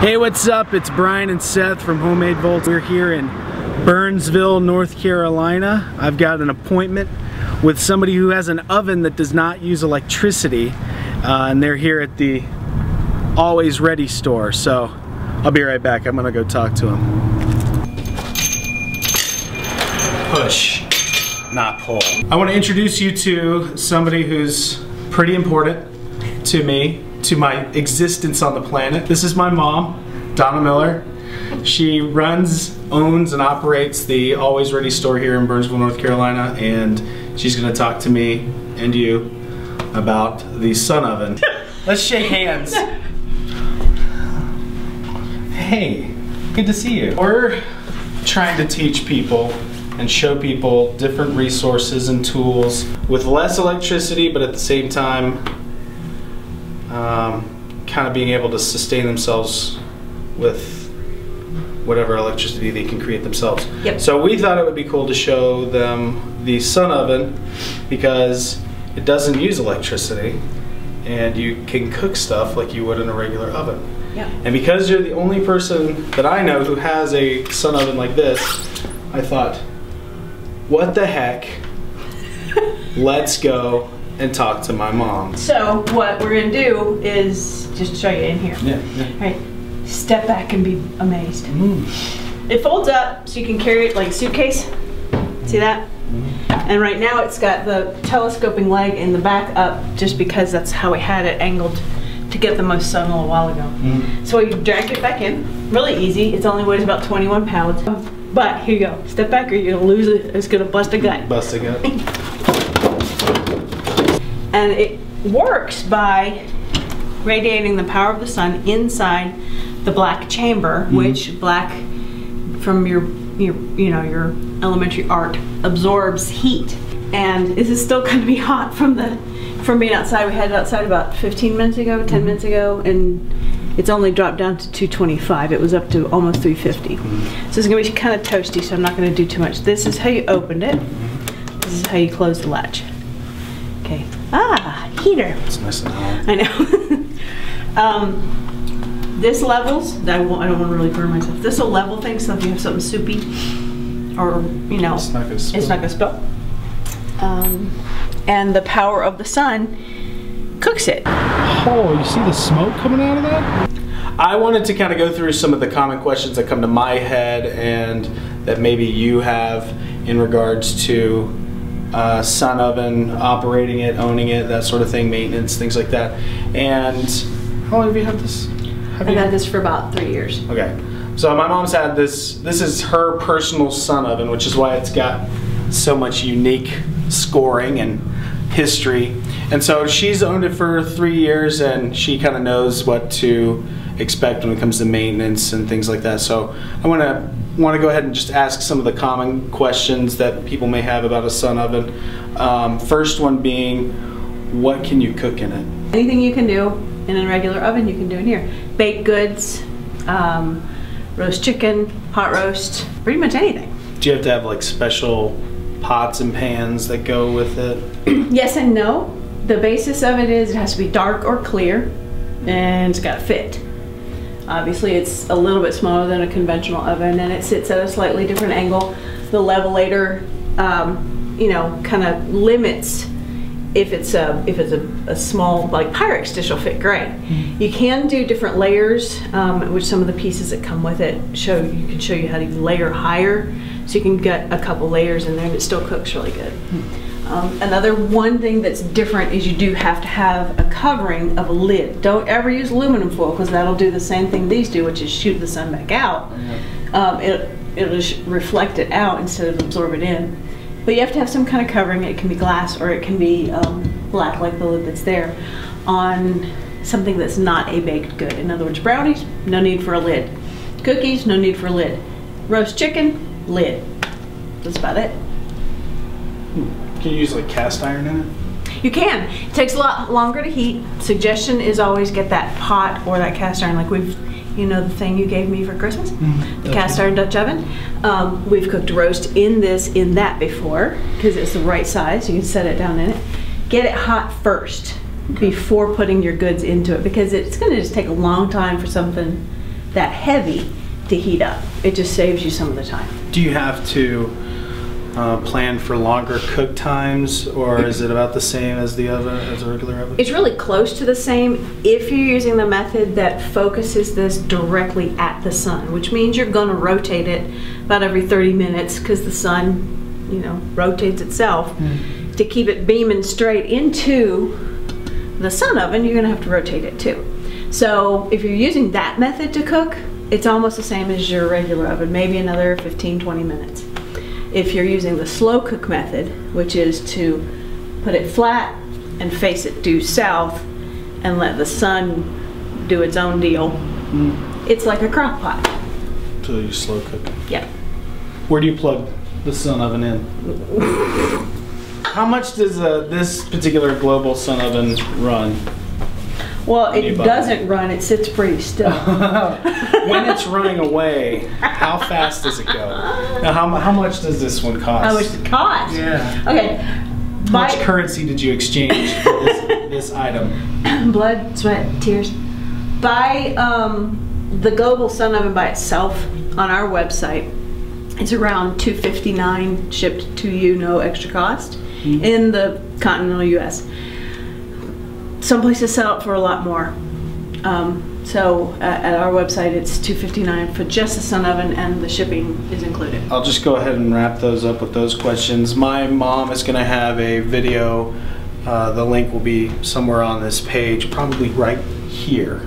Hey, what's up? It's Bryan and Seth from Homemade Volts. We're here in Burnsville, North Carolina. I've got an appointment with somebody who has an oven that does not use electricity, and they're here at the Always Ready store. So I'll be right back. I'm gonna go talk to him. Push, not pull. I want to introduce you to somebody who's pretty important to me, to my existence on the planet. This is my mom, Donna Miller. She runs, owns, and operates the Always Ready store here in Burnsville, North Carolina, and she's gonna talk to me and you about the sun oven. Let's shake hands. Hey, good to see you. We're trying to teach people and show people different resources and tools with less electricity, but at the same time, kind of being able to sustain themselves with whatever electricity they can create themselves. Yep. So we thought it would be cool to show them the sun oven because it doesn't use electricity and you can cook stuff like you would in a regular oven. Yep. And because you're the only person that I know who has a sun oven like this, I thought, what the heck? Let's go and talk to my mom. So what we're gonna do is just show you in here. Yeah. All right, step back and be amazed. It folds up so you can carry it like a suitcase. See that? And right now it's got the telescoping leg in the back up just because that's how we had it angled to get the most sun a little while ago. So you drag it back in, really easy. It only weighs about 21 pounds. But here you go, step back or you're gonna lose it. It's gonna bust a gut. Bust a gut. And it works by radiating the power of the sun inside the black chamber, which black, from your elementary art, absorbs heat. And this is still going to be hot from being outside. We had it outside about 15 minutes ago, 10 minutes ago, and it's only dropped down to 225. It was up to almost 350. So it's going to be kind of toasty, so I'm not going to do too much. This is how you opened it. This is how you close the latch. Okay. Ah, heater. It's nice and hot. I know. This levels. I don't want to really burn myself. This will level things, so if you have something soupy, or it's not gonna spill. It's not gonna spill. And the power of the sun cooks it. Oh, you see the smoke coming out of that? I wanted to kind of go through some of the common questions that come to my head and that maybe you have in regards to sun oven, operating it, owning it, that sort of thing, maintenance, things like that. And how long have you had this? I've had this for about 3 years. Okay. So my mom's had this. This is her personal sun oven, which is why it's got so much unique scoring and history. And so she's owned it for 3 years and she kind of knows what to expect when it comes to maintenance and things like that. So I want to go ahead and just ask some of the common questions that people may have about a sun oven. First one being, what can you cook in it? Anything you can do in a regular oven, you can do in here. Baked goods, roast chicken, hot roast, pretty much anything. Do you have to have like special pots and pans that go with it? Yes and no. The basis of it is it has to be dark or clear and it's got to fit. Obviously it's a little bit smaller than a conventional oven and it sits at a slightly different angle. The levelator, kind of limits if it's a small, like Pyrex dish will fit great. You can do different layers, which some of the pieces that come with it can show you how to layer higher, so you can get a couple layers in there and it still cooks really good. Another one thing that's different is you do have to have a covering of a lid. Don't ever use aluminum foil because that'll do the same thing these do, which is shoot the sun back out. It'll just reflect it out instead of absorb it in. But you have to have some kind of covering. It can be glass or it can be black like the lid that's there on something that's not a baked good. In other words, brownies, no need for a lid. Cookies, no need for a lid. Roast chicken, lid. That's about it. Can you use like cast iron in it? You can. It takes a lot longer to heat. Suggestion is always get that pot or that cast iron, like the thing you gave me for Christmas, the cast iron Dutch oven. We've cooked roast in that before because it's the right size. You can set it down in it. Get it hot first before putting your goods into it because it's going to just take a long time for something that heavy to heat up. It just saves you some of the time. Do you have to plan for longer cook times, or is it about the same as the oven, as a regular oven? It's really close to the same if you're using the method that focuses this directly at the sun, which means you're going to rotate it about every 30 minutes because the sun, you know, rotates itself. To keep it beaming straight into the sun oven, you're going to have to rotate it too. So if you're using that method to cook, it's almost the same as your regular oven, maybe another 15-20 minutes. If you're using the slow cook method, which is to put it flat and face it due south and let the sun do its own deal, it's like a crock pot. So you slow cook it. Yeah. Where do you plug the sun oven in? How much does this particular global sun oven run? Well, it doesn't run, it sits pretty still. When it's running away, how fast does it go? Now, how much does this one cost? How much does it cost? Yeah. Okay. How much currency did you exchange for this item? Blood, sweat, tears. Buy the global sun oven by itself on our website. It's around $259 shipped to you, no extra cost, in the continental U.S. Some places sell it for a lot more. So at our website, it's $259 for just the sun oven, and the shipping is included. I'll just go ahead and wrap those up with those questions. My mom is going to have a video. The link will be somewhere on this page, probably right here,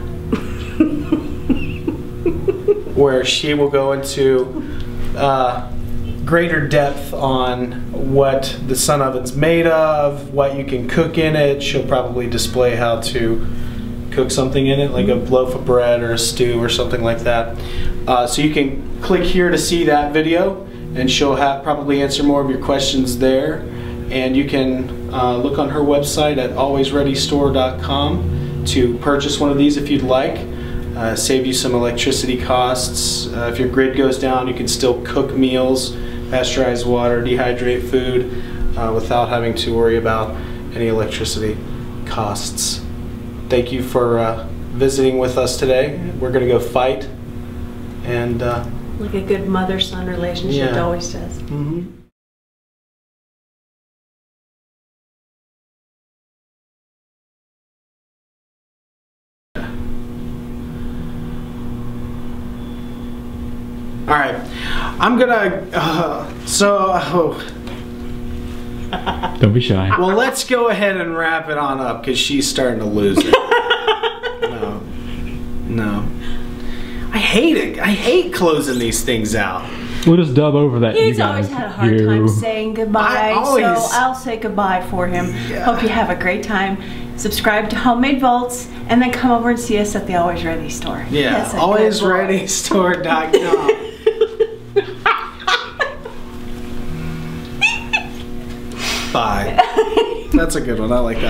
where she will go into greater depth on what the sun oven's made of, what you can cook in it. She'll probably display how to cook something in it, like a loaf of bread or a stew or something like that. So you can click here to see that video, and she'll probably answer more of your questions there. And you can look on her website at alwaysreadystore.com to purchase one of these if you'd like. Save you some electricity costs. If your grid goes down, you can still cook meals, pasteurize water, dehydrate food without having to worry about any electricity costs. Thank you for visiting with us today. We're going to go fight. And like a good mother-son relationship always does. All right, I'm gonna, Don't be shy. well, let's go ahead and wrap it on up because she's starting to lose it. No. I hate it. I hate closing these things out. We'll just dub over that. He's always had a hard time saying goodbye, so I'll say goodbye for him. Yeah. Hope you have a great time. Subscribe to Homemade Vaults, and then come over and see us at the Always Ready store. Yeah, alwaysreadystore.com. Bye. That's a good one. I like that.